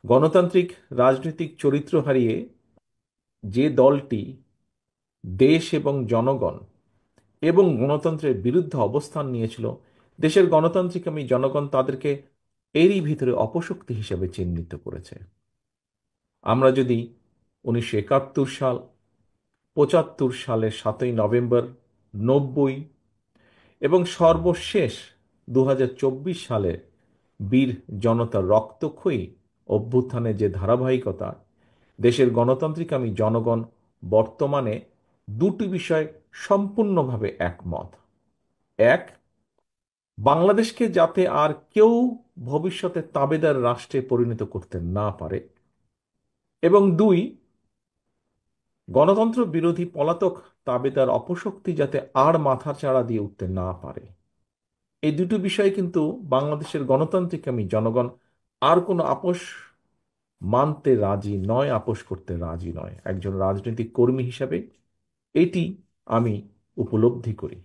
গণতান্ত্রিক রাজনৈতিক চরিত্র হারিয়ে যে দলটি দেশ এবং জনগণ এবং গণতন্ত্রের বিরুদ্ধে অবস্থান নিয়েছিল, দেশের গণতান্ত্রিক আমি জনগণ তাদেরকে এরই ভিতরে অপশক্তি হিসেবে চিহ্নিত করেছে। আমরা যদি 1971 সাল, 75 সালের 7ই নভেম্বর, 90 এবং সর্বশেষ 2024 সালে বীর জনতার রক্তক্ষয়ী অভ্যুত্থানের যে ধারাবাহিকতা, দেশের গণতান্ত্রিক আমি জনগণ বর্তমানে দুটি বিষয় সম্পূর্ণভাবে একমত। এক, বাংলাদেশকে যাতে আর কেউ ভবিষ্যতে তাবেদার রাষ্ট্রে পরিণত করতে না পারে, এবং দুই, গণতন্ত্র বিরোধী পলাতক তাবেদার অপশক্তি যাতে আর মাথাচাড়া দিয়ে উঠতে না পারে। এই দুটো বিষয় কিন্তু বাংলাদেশের গণতান্ত্রিক আমি জনগণ আর কোনো আপোষ মানতে রাজি নয়, আপোষ করতে রাজি নয়। একজন রাজনৈতিক কর্মী হিসাবে এটি আমি উপলব্ধি করি।